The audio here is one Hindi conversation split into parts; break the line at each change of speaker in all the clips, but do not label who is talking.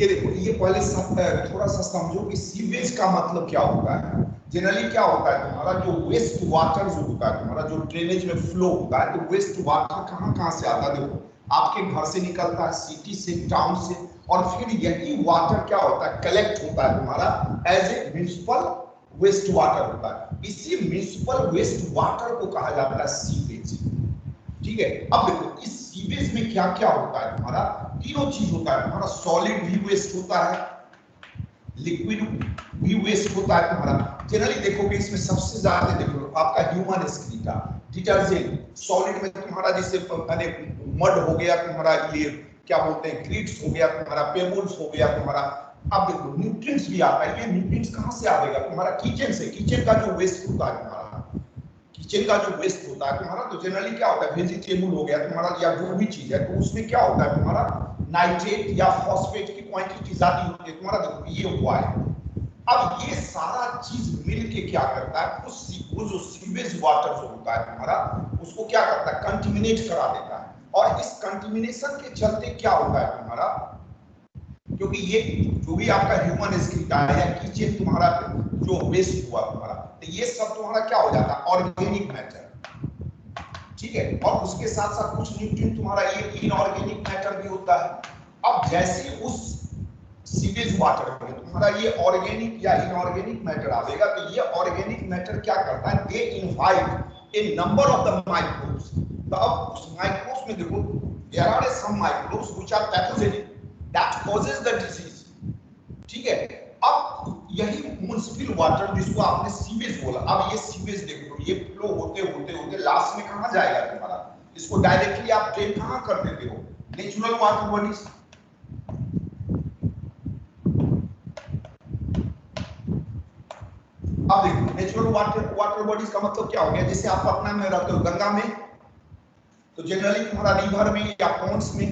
ये देखो, ये पहले थोड़ा सा समझो कि सीवेज का मतलब क्या होता है। जनरली क्या होता है, तुम्हारा जो वेस्ट वाटर जो होता है, तुम्हारा जो ड्रेनेज में फ्लो होता है, तो वेस्ट वाटर कहाँ कहाँ से आता है। देखो, आपके घर से निकलता है, सिटी से, टाउन से, और फिर यही वाटर क्या होता है, कलेक्ट होता है तुम्हारा as a municipal waste water होता है। इसी म्युनिसिपल वेस्ट वाटर को कहा जाता है सीवेज। ठीक है, अब देखो इस सीवेज में क्या क्या होता है, तुम्हारा तीनों चीज होता है। तुम्हारा सॉलिड भी वेस्ट होता है, लिक्विड भी वेस्ट होता है तुम्हारा। जनरली देखोगे इसमें सबसे ज्यादा देखो आपका ह्यूमन एक्सक्रीटा, डिटर्जेंट, सॉलिड में तुम्हारा जैसे मड हो गया, तुम्हारा ये क्या बोलते हैं, ग्रीट्स हो गया, तुम्हारा पेबल्स हो गया तुम्हारा। अब देखो न्यूट्रिएंट्स भी आता है। ये न्यूट्रिएंट्स कहां से आएगा, तुम्हारा किचन से। किचन का जो वेस्ट होता है तुम्हारा, किचन का जो वेस्ट होता है तुम्हारा, तो जनरली क्या होता है, वेजिटेबल हो गया तुम्हारा या जो भी चीज है, तो उसमें क्या होता है तुम्हारा नाइट्रेट या फॉस्फेट की क्वांटिटी ज्यादा होती है तुम्हारा। देखो ये हुआ है। अब ये सारा चीज मिलके क्या करता है, वो जो सीवेज वाटर जो होता है तुम्हारा, उसको क्या करता है, कंटेमिनेट करा देता है। और इस कंटेमिनेशन के चलते क्या होता है तुम्हारा, क्योंकि ये जो भी आपका ह्यूमन स्किन है या किचन तुम्हारा जो वेस्ट हुआ तुम्हारा, तो ये सब तुम्हारा क्या हो जाता है, ऑर्गेनिक मैटर। ठीक है, और उसके साथ साथ कुछ न्यूट्रिएंट तुम्हारा ये इनऑर्गेनिक मैटर भी होता है। अब जैसे उस सीवेज वाटर में तुम्हारा ये ऑर्गेनिक या इनऑर्गेनिक मैटर आएगा, तो ये ऑर्गेनिक मैटर क्या करता है, they invite a number of the microbes. तो अब उस माइक्रोब्स में देखो, there are some microbes which are pathogenic that causes the disease. ठीक है, अब यही म्युनिसिपल वाटर जिसको आपने सीवेज बोला, अब ये सीवेज देखो, ये फ्लो होते होते होते लास्ट में कहां जाएगा तुम्हारा, इसको डायरेक्टली आप ड्रेन कहां कर देते हो, नेचुरल वाटर बॉडीज। अब देखो नेचुरल वाटर बॉडीज का मतलब क्या हो गया, जैसे आप पटना में रहते हो, गंगा में, तो जनरली तुम्हारा रिवर में या पॉन्ड्स में,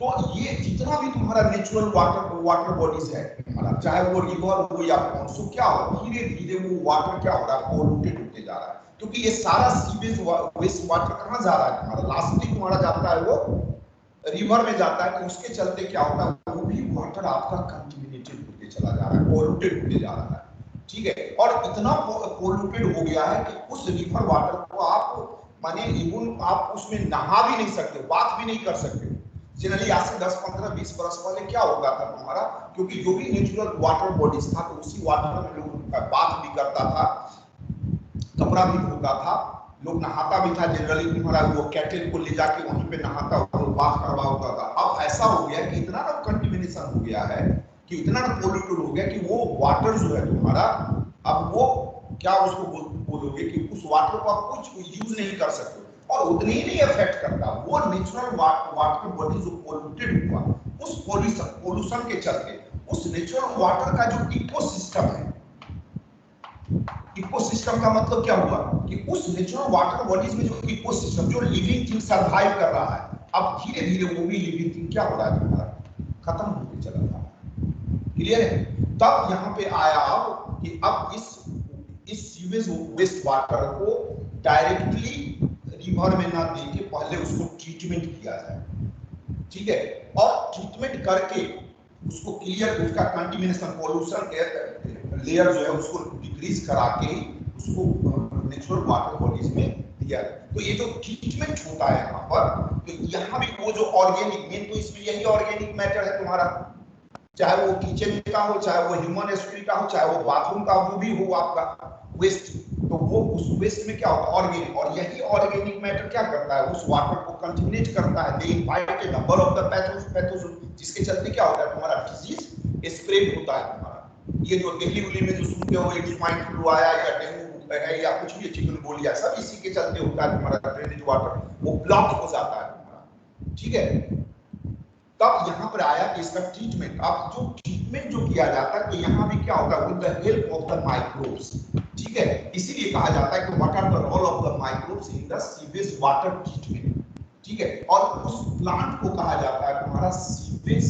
तो ये जितना भी तुम्हारा नेचुरल वाटर बॉडीज है तुम्हारा, चाहे वो रिवर हो या पॉन्ड्स, तो क्या हो, धीरे धीरे वो वाटर क्या हो रहा है, पोल्यूटेड होते जा रहा है। क्योंकि ये सारा सीवेज वेस्ट वाटर कहां जा रहा है तुम्हारा, लास्टली तुम्हारा जाता है वो रिवर में जाता है। तो उसके चलते क्या होता है, वो भी वाटर आपका कंटेमिनेटेड होते चला जा रहा है, पोल्यूटेड होते जा रहा है। ठीक है, और इतना पोल्यूटेड हो गया है कि उस रिवर वाटर को आप माने इवन आप उसमें नहा भी नहीं सकते, बात भी नहीं कर सकते। जनरली आज से 10, 15, 20 वर्ष पहले क्या होता था तुम्हारा, क्योंकि जो भी नेचुरल वाटर बॉडीज था, तो उसी वाटर में लोग बात भी करता था, कपड़ा भी धोता था, लोग नहाता भी था। जनरली तुम्हारा वो कैटल को ले जाके वहीं पे नहाता और बाथ करवा होता था। अब ऐसा हो गया कि इतना ना कंटेमिनेशन हो गया है, कि इतना ना पोल्यूटेड हो गया कि वो वाटर जो है तुम्हारा, अब वो क्या उसको बोलोगे कि उस वाटर को आप कुछ यूज नहीं कर सकते, और उतनी ही नहीं इफेक्ट करता वो नेचुरल वाटर बॉडी जो पोल्यूटेड हुआ, उस पोल्यूशन के चलते उस नेचुरल वाटर का जो इकोसिस्टम है, इकोसिस्टम का मतलब क्या हुआ कि उस नेचुरल वाटर बॉडीज में जो इकोसिस्टम, जो लिविंग थिंग सर्वाइव कर रहा है, अब धीरे धीरे वो भी लिविंग थिंग क्या हो रहा है तुम्हारा, खत्म होते चला जा रहा है। क्लियर है? तब यहाँ पे आया अब कि अब इस सीवेज वेस्ट वाटर को डायरेक्टली रिवर में ना देके पहले उसको ट्रीटमेंट किया जाए। ठीक है, और ट्रीटमेंट करके उसको क्लियर, उसका कंटेमिनेशन पोल्यूशन लेयर जो है उसको डिक्रीज करा के उसको नेचुरल वाटर बॉडीज में दिया जाए। तो ये जो ट्रीटमेंट होता है यहाँ पर, तो यहाँ भी वो जो ऑर्गेनिक, मेन तो इसमें यही ऑर्गेनिक मैटर है तुम्हारा, चाहे वो किचन का हो, चाहे वो ह्यूमन स्क्रीन का हो, चाहे वो बाथरूम का वो भी हो आपका वेस्ट, तो वो उस वेस्ट में क्या होता है, ऑर्गेनिक। और यही ऑर्गेनिक मैटर क्या करता है, उस वाटर को कंटेमिनेट करता है, they invite a number of the pathogen, जिसके चलते क्या होता है तुम्हारा डिजीज स्प्रेड होता है तुम्हारा। ये जो दिल्ली उली में जो सुनते हो एक स्वाइन फ्लू आया या डेंगू है या कुछ भी चिकनगुनिया, सब इसी के चलते होता है तुम्हारा, ड्रेनेज वाटर वो ब्लॉक हो जाता है तुम्हारा। ठीक है, तब यहाँ पर आया कि इसका ट्रीटमेंट, अब जो ट्रीटमेंट जो किया जाता है, तो यहाँ भी क्या होता है, with the help of the microbes. ठीक है, इसीलिए कहा जाता है कि what are the role of the microbes in the sewage water treatment. ठीक है, और उस प्लांट को कहा जाता है तुम्हारा sewage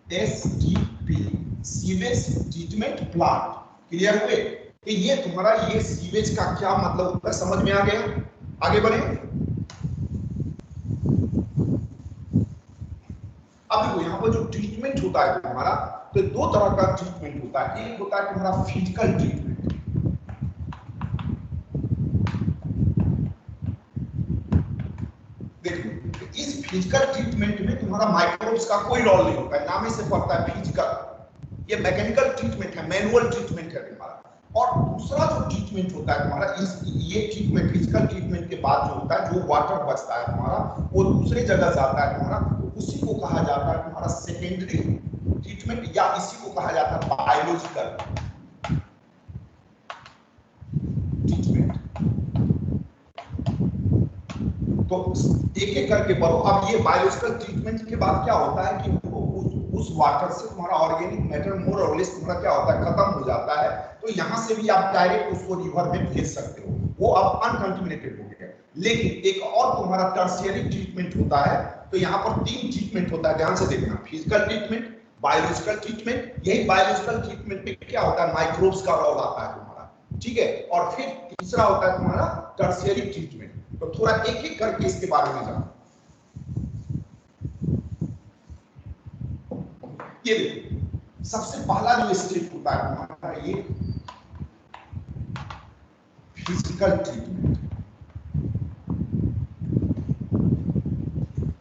STP, sewage treatment plant. Clear हुए कि ये तुम्हारा ये सीवेज का क्या मतलब होता है, समझ में आ गया? आगे बढ़े। अब देखो यहाँ पर जो ट्रीटमेंट होता है तुम्हारा, तो दो तरह का ट्रीटमेंट होता है। एक होता है तुम्हारा फिजिकल ट्रीटमेंट, देखो इस फिजिकल ट्रीटमेंट में तुम्हारा माइक्रोब्स का कोई रोल नहीं होता है, नाम ही से पड़ता है फिजिकल। ये मैकेनिकल ट्रीटमेंट है, मैनुअल ट्रीटमेंट है तुम्हारा। और दूसरा जो ट्रीटमेंट होता है तुम्हारा, ये ट्रीटमेंट फिजिकल ट्रीटमेंट के बाद जो होता है, जो वाटर बचता है तुम्हारा वो दूसरे जगह जाता है तुम्हारा, तो उसी को कहा जाता है तुम्हारा सेकेंडरी ट्रीटमेंट, या इसी को कहा जाता है बायोलॉजिकल ट्रीटमेंट। तो एक एक करके बढ़ो। अब ये बायोलॉजिकल ट्रीटमेंट के बाद क्या होता है कि उस वाटर से तुम्हारा ऑर्गेनिक मैटर मोर और लेस तुम्हारा क्या होता है, खत्म हो जाता है। तो यहां से भी आप डायरेक्ट उसको रिवर में भेज सकते हो, वो अब अनकंटामिनेटेड हो गया। लेकिन एक और तुम्हारा टर्शियरी ट्रीटमेंट होता है। तो यहाँ पर 3 ट्रीटमेंट होता है, ध्यान से देखना, फिजिकल ट्रीटमेंट, बायोलॉजिकल ट्रीटमेंट। यही बायोलॉजिकल ट्रीटमेंट में क्या होता है, माइक्रोब्स का रोल आता है तुम्हारा, ठीक है। और फिर तीसरा होता है तुम्हारा टर्शियरी ट्रीटमेंट। तो थोड़ा एक एक करके इसके बारे में जानो। ये देखो सबसे पहला जो स्टेप होता है हमारा, ये फिजिकल ट्रीटमेंट।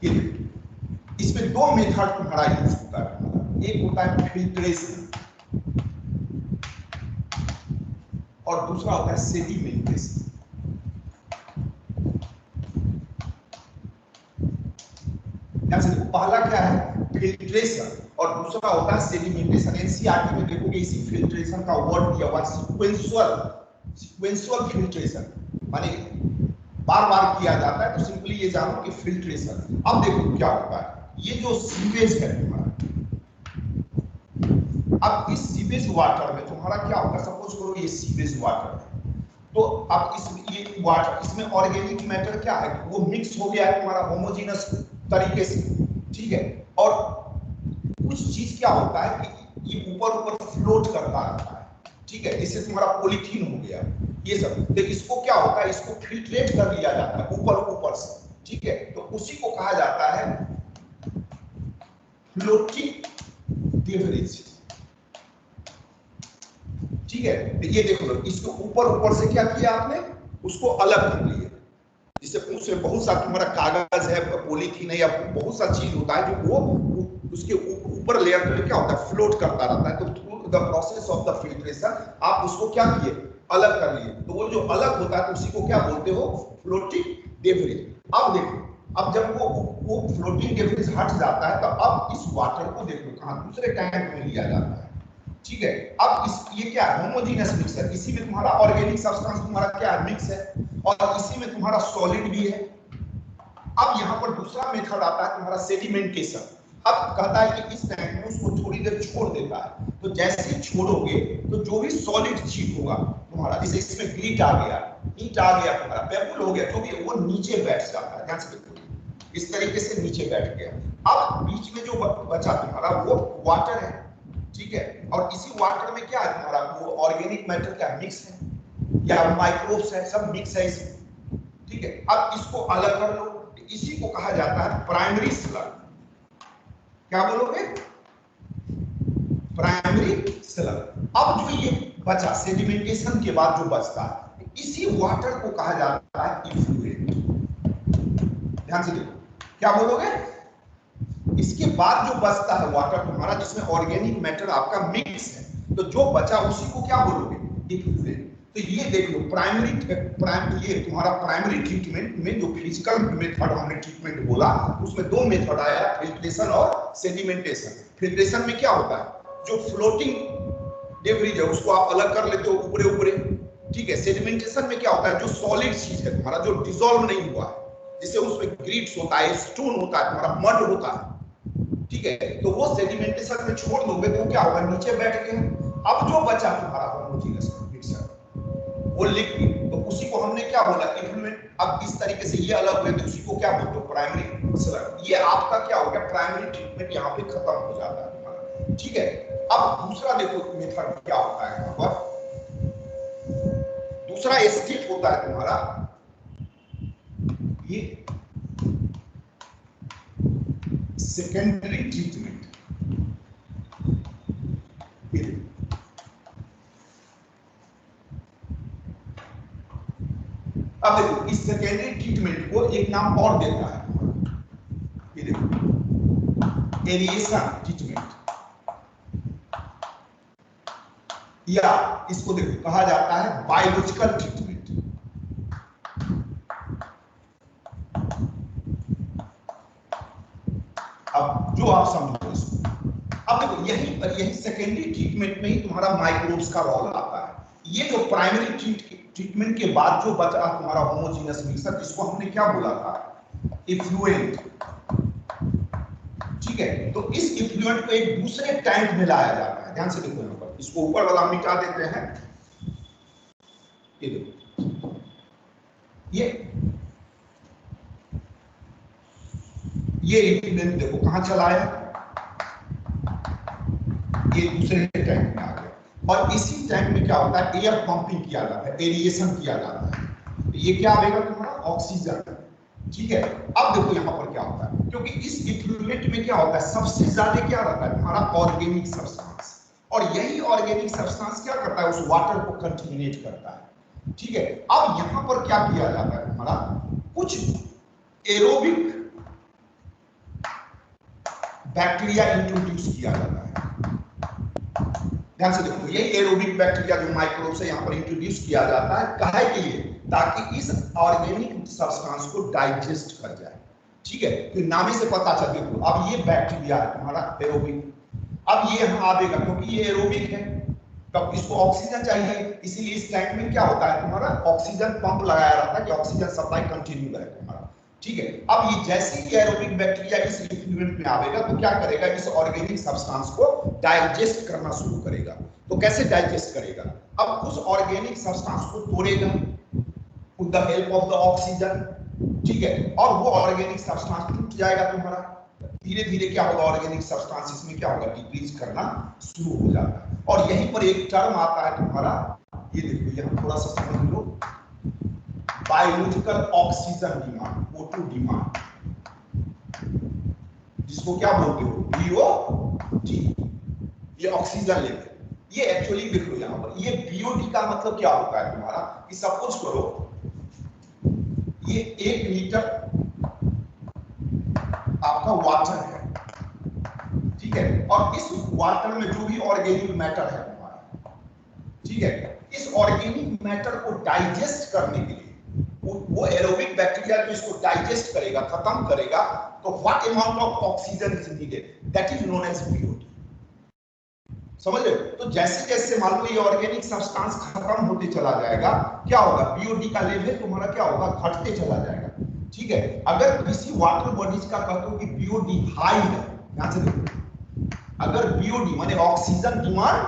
ये देखो इसमें 2 मेथड तुम्हारा यूज होता है तुम्हारा। एक होता है फिल्ट्रेशन और दूसरा होता है सेडिमेंटेशन। पहला क्या है, फिल्ट्रेशन, और दूसरा होता है सेडिमेंटेशन। एनसीईआरटी में देखोगे इसी फिल्ट्रेशन का वर्ड दिया हुआ, सीक्वेंशियल फिल्ट्रेशन, माने बार-बार किया जाता है। तो सिंपली ये जानो कि फिल्ट्रेशन। अब देखो क्या होता है, ये जो सीवेज है तुम्हारा, अब इस सीवेज वाटर में तुम्हारा क्या होगा, सपोज करो ये सीवेज वाटर है, तो अब ये वाटर, इसमें ऑर्गेनिक मैटर क्या है, वो मिक्स हो गया है तुम्हारा होमोजेनस तरीके से, ठीक है। और कुछ चीज क्या होता है कि ये ऊपर ऊपर फ्लोट करता रहता है, ठीक है। इससे तुम्हारा पॉलीथीन हो गया, ये सब। तो इसको क्या होता है, इसको फिल्ट्रेट कर लिया जाता है ऊपर ऊपर से, ठीक है। तो उसी को कहा जाता है फ्लोटिंग डेब्रिज, ठीक है। तो ये देखो इसको ऊपर ऊपर से क्या किया आपने, उसको अलग कर लिया। जिससे उससे बहुत सा तुम्हारा कागज है, पॉलीथीन है, या बहुत सा चीज होता है जो वो उसके ऊपर लेयर पे क्या होता है, फ्लोट करता रहता है। तो through the process of the filtration आप उसको क्या किए, अलग कर लिए। तो वो जो अलग होता है तो उसी को क्या बोलते हो, फ्लोटिंग डेब्रिज। अब देखो, अब जब वो फ्लोटिंग डेब्रिज हट जाता है, तो अब इस वाटर को देखो कहां, दूसरे टैंक में लिया जाता है, ठीक है। अब ये क्या है, होमोजेनस मिक्स है। इसी में तुम्हारा ऑर्गेनिक सब्सटेंस तुम्हारा क्या है, मिक्स है, और इसी में तुम्हारा सॉलिड भी है। अब यहाँ पर दूसरा मेथड आता है तुम्हारा सेडिमेंटेशन। अब कहता है कि इस टैंक में उसको थोड़ी देर छोड़ देता है। तो जैसे ही छोड़ोगे तो जो भी सॉलिड चीज होगा तुम्हारा, जैसे इसमें ग्रीट आ गया, ईंट आ गया, तुम्हारा पेबल हो गया, जो भी वो नीचे बैठ जाता है। ध्यान से देखो, इस तरीके से नीचे बैठ गया। अब बीच में जो बचा तुम्हारा वो वाटर है, ठीक है। और इसी वाटर में क्या है तुम्हारा, वो ऑर्गेनिक मैटर क्या मिक्स है, या माइक्रोब्स है, सब मिक्स है इसमें, ठीक है। अब इसको अलग कर लो, इसी को कहा जाता है प्राइमरी स्लग। क्या बोलोगे, प्राइमरी स्लग। अब जो ये बचा सेडिमेंटेशन के बाद जो बचता है, इसी वाटर को कहा जाता है इफ्लुएंट। ध्यान से देखो, क्या बोलोगे, इसके बाद जो बचता है वाटर तुम्हारा, जिसमें ऑर्गेनिक मैटर आपका मिक्स है, तो जो बचा उसी को क्या बोलोगे, इफ्लुएंट। तो ये देख लो, ये तुम्हारा प्राइमरी ट्रीटमेंट में जो फिजिकल मेथड हमने ट्रीटमेंट बोला, उसमें 2 मेथड आया, फिल्ट्रेशन और सेडिमेंटेशन। फिल्ट्रेशन में क्या होता है, जो फ्लोटिंग डेब्रिज है उसको आप अलग कर लेते हो ऊपरे ऊपरे, ठीक है। सेडिमेंटेशन में क्या होता है, जो सॉलिड चीज है तुम्हारा, जो डिसॉल्व नहीं हुआ है, जिससे उसमें ग्रीट्स होता है, स्टोन होता है, तुम्हारा मड होता है, ठीक है। तो वो सेडिमेंटेशन में छोड़ दोगे तो क्या होगा, नीचे बैठ गया। अब जो बचा तुम्हारा होमोजेनस मिक्सचर, वो लिक्विड, तो उसी को हमने क्या बोला, इफ्लुएंट। अब इस तरीके से ये अलग हुए तो उसी को क्या बोलते हो, प्राइमरी स्लग। ये आपका क्या हो गया, प्राइमरी ट्रीटमेंट यहाँ पे खत्म हो जाता है तुम्हारा, ठीक है। अब दूसरा देखो मेथड क्या होता है, यहाँ पर दूसरा स्टेप होता है तुम्हारा, ये सेकेंडरी ट्रीटमेंट। अब देखो इस सेकेंडरी ट्रीटमेंट को एक नाम और देता है, ये देखो एरिएशन ट्रीटमेंट, या इसको देखो कहा जाता है बायोलॉजिकल ट्रीटमेंट। अब जो आप समझो इसको, अब देखो यही पर यही सेकेंडरी ट्रीटमेंट में ही तुम्हारा माइक्रोब्स का रोल आता है। ये जो प्राइमरी ट्रीटमेंट के बाद जो बचा तुम्हारा होमोजीनियस मिक्सचर, जिसको हमने क्या बोला था, इफ्लुएंट, ठीक है। तो इस इफ्लुएंट को एक दूसरे टैंक में लाया जाता है, ध्यान से देखो यहाँ पर, इसको ऊपर वाला मिटा देते हैं, ये देखो ये इफ्लुएंट देखो कहां चला है, ये दूसरे टैंक में आ गया, और इसी टैंक में क्या होता है, एयर पंपिंग किया जाता है, एरिएशन किया जाता है, तो ये क्या आएगा तुम्हारा ऑक्सीजन, ठीक है। अब देखो यहाँ पर क्या होता है, क्योंकि इस इफ्लुएंट में क्या होता है, सबसे ज्यादा क्या रहता है तुम्हारा ऑर्गेनिक सब्सटेंस, और यही ऑर्गेनिक सब्सटेंस क्या करता है, उस वाटर को कंटेमिनेट करता है, ठीक है। अब यहाँ पर क्या किया जाता है तुम्हारा, कुछ एरोबिक बैक्टीरिया इंट्रोड्यूस किया जाता है, ध्यान से देखो, यही एरोबिक बैक्टीरिया जो माइक्रोब से यहाँ पर इंट्रोड्यूस किया जाता है, काहे के लिए, ताकि इस ऑर्गेनिक सब्सटेंस को डाइजेस्ट कर जाए, ठीक है। तो नाम से पता चल देखो, अब ये बैक्टीरिया है तुम्हारा एरोबिक, अब ये यहाँ आवेगा क्योंकि ये एरोबिक है, तब इसको ऑक्सीजन चाहिए, इसीलिए इस टैंक में क्या होता है तुम्हारा ऑक्सीजन पंप लगाया रहता है कि ऑक्सीजन सप्लाई कंटिन्यू रहे तुम्हारा, ठीक है। अब ये जैसे ही एरोबिक बैक्टीरिया इस इफ्लुएंट में आवेगा तो क्या करेगा, इस ऑर्गेनिक सब्सटेंस को डाइजेस्ट करना शुरू करेगा। तो कैसे डाइजेस्ट करेगा, अब उस ऑर्गेनिक सब्सटेंस को तोड़ेगा with the help of the oxygen, ठीक है, और वो ऑर्गेनिक सब्सटेंस टूट जाएगा तुम्हारा, धीरे धीरे क्या होगा, ऑर्गेनिक सब्सटेंस इसमें क्या होगा, डिक्रीज करना शुरू हो जाता है। और यहीं पर एक टर्म आता है तुम्हारा, ये देखो यहाँ थोड़ा सा समझ लो, biological oxygen demand, O2 demand, जिसको क्या बोलते हो, BOD, ये ऑक्सीजन लेवल, ये एक्चुअली देखो यहाँ पर, ये BOD का मतलब क्या होता है तुम्हारा, कि सपोज करो ये 1 लीटर आपका वाटर है, ठीक है, और इस वाटर में जो भी ऑर्गेनिक मैटर है हमारा, ठीक है, इस ऑर्गेनिक मैटर को डाइजेस्ट करने के लिए वो एरोबिक बैक्टीरिया जो इसको डाइजेस्ट करेगा, खत्म करेगा, तो what amount of oxygen is needed, that is known as BOD, समझ रहे हो। तो जैसे जैसे मान लो ये ऑर्गेनिक सब्सटेंस खत्म होते चला जाएगा, क्या होगा, BOD का लेवल तुम्हारा क्या होगा, घटते चला जाएगा, ठीक है। अगर किसी वाटर बॉडीज का कहते हो कि BOD हाई है, ध्यान से देखो, अगर BOD माने ऑक्सीजन डिमांड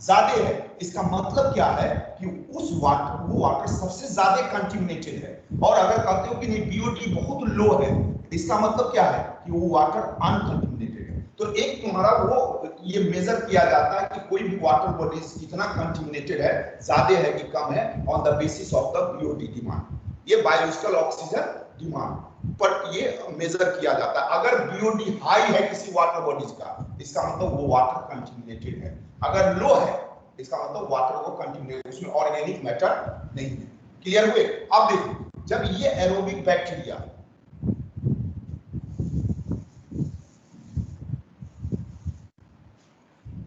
ज्यादा है, इसका मतलब क्या है कि वो वाटर सबसे ज्यादा कंटेमिनेटेड है, और अगर कहते हो कि नहीं BOD बहुत लो है, इसका मतलब क्या है कि वो वाटर अनकंटेमिनेटेड है। तो एक तुम्हारा वो ये मेजर किया जाता है कि कोई भी वाटर बॉडी कितना कंटेमिनेटेड है, ज्यादा है कि कम है, on the basis of the BOD demand, ये बायोलॉजिकल ऑक्सीजन डिमांड पर ये मेजर किया जाता है। अगर BOD हाई है किसी वाटर बॉडीज का, इसका मतलब वो वाटर कंटेमिनेटेड है, अगर लो है इसका मतलब वाटर वो कंटेमिनेटेड, उसमें ऑर्गेनिक मैटर नहीं है। क्लियर हुए। अब देखो, जब ये एरोबिक बैक्टीरिया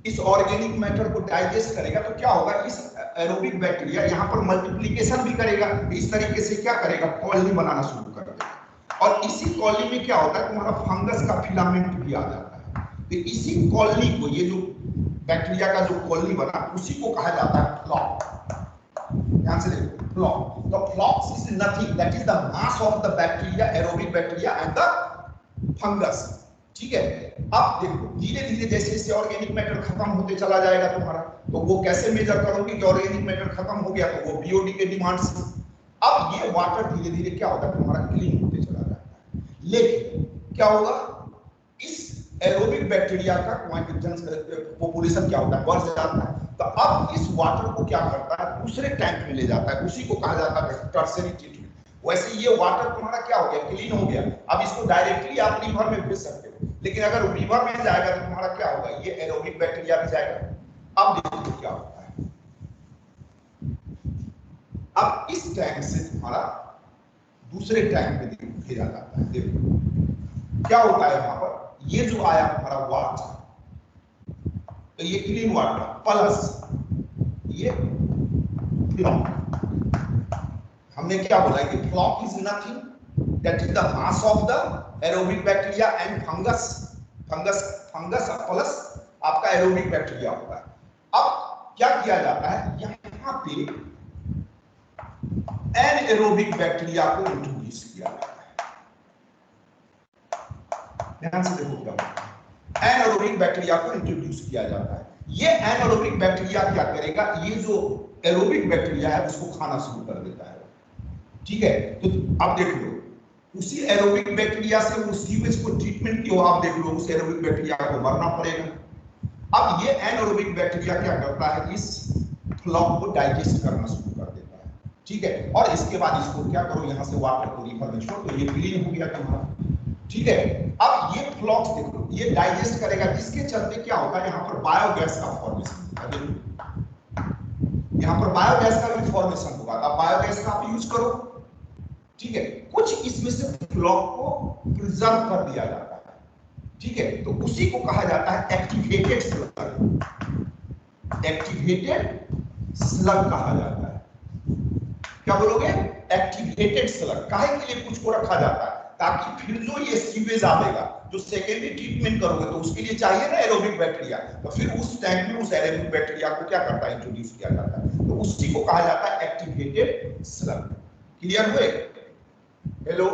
इस ऑर्गेनिक मैटर को डाइजेस्ट करेगा तो क्या होगा, इस एरोबिक बैक्टीरिया यहाँ पर मल्टीप्लिकेशन भी करेगा, इस तरीके से क्या करेगा, कॉलोनी बनाना शुरू कर देगा, और इसी कॉलोनी में क्या होता है तुम्हारा फंगस का फिलामेंट भी आ जाता है। तो इसी कॉलोनी को, ये जो बैक्टीरिया का जो कॉलोनी बना, उसी को कहा जाता है फ्लॉक, ध्यान से देखो, फ्लॉक। तो flocs is nothing, that is the mass of the bacteria, aerobic bacteria and the fungus, ठीक है। अब देखो धीरे धीरे जैसे जैसे ऑर्गेनिक मैटर खत्म होते चला जाएगा तुम्हारा, तो वो कैसे मेजर करोगे कि ऑर्गेनिक मैटर खत्म हो गया, तो वो BOD के डिमांड से। अब ये वाटर धीरे धीरे क्या होता है तुम्हारा, क्लीन होते चला जाता है, लेकिन क्या होगा, इस एरोबिक बैक्टीरिया का पॉपुलेशन क्या होता है, बढ़ जाता है। तो अब इस वाटर को क्या करता है, दूसरे टैंक में ले जाता है, उसी को कहा जाता है टर्शियरी ट्रीटमेंट। वैसे ये वाटर तुम्हारा क्या हो गया, क्लीन हो गया, अब इसको डायरेक्टली आप रिवर में भेज सकते हो, लेकिन अगर वीवर में जाएगा तो तुम्हारा क्या होगा, ये एरोबिक बैक्टीरिया भी जाएगा। अब देखो क्या होता है, अब इस टैंक से तुम्हारा दूसरे टैंक में भेजा जाता है। देखो क्या होता है वहां पर, ये जो आया हमारा वाटर, तो ये क्लीन वाटर प्लस ये फ्लॉक। हमने क्या बोला कि floc is nothing that is the mass of the aerobic bacteria and fungus. Fungus plus आपका एरोबिक बैक्टीरिया होता है। अब क्या किया जाता है, यहां पे एनएरोबिक बैक्टीरिया को इंट्रोड्यूस किया जाता है। ध्यान से देखो क्या होता है, एनएरोबिक बैक्टीरिया को इंट्रोड्यूस किया जाता है। ये एनएरोबिक बैक्टीरिया क्या करेगा, ये जो एरोबिक बैक्टीरिया है उसको खाना शुरू कर देता है। ठीक है, तो अब देख लो उसी एरोबिक बैक्टीरिया से उस सीवेज को ट्रीटमेंट की हो, आप देख लो उस एरोबिक बैक्टीरिया को मरना पड़ेगा। अब ये एनएरोबिक बैक्टीरिया क्या करता है, इस फ्लॉक को डाइजेस्ट करना शुरू कर देता है। ठीक है, और इसके बाद इसको क्या करो, यहां से वाटर को रिफर में छोड़ो, तो ये क्लीन हो गया तुम्हारा। ठीक है, अब ये फ्लॉक्स देखो ये डाइजेस्ट करेगा, जिसके चलते क्या होगा, यहाँ पर बायोगैस का फॉर्मेशन होगा। यहाँ पर बायोगैस का भी फॉर्मेशन होगा, अब बायोगैस का आप यूज करो। ठीक है, कुछ इसमें से फ्लॉक को प्रिजर्व कर दिया जाता है। ठीक है, तो उसी को कहा जाता है एक्टिवेटेड स्लग। एक्टिवेटेड स्लग कहा जाता है। क्या बोलोगे, एक्टिवेटेड स्लग। काहे के लिए कुछ को रखा जाता है, ताकि फिर जो ये सीवेज आएगा, जो सेकेंडरी ट्रीटमेंट करोगे तो उसके लिए चाहिए ना एरोबिक बैक्टीरिया, तो फिर उस टैंक में उस एरोबिक बैक्टीरिया को क्या करता है, इंट्रोड्यूस किया जाता है। तो उसी को कहा जाता है एक्टिवेटेड स्लग। क्लियर हुए? हेलो,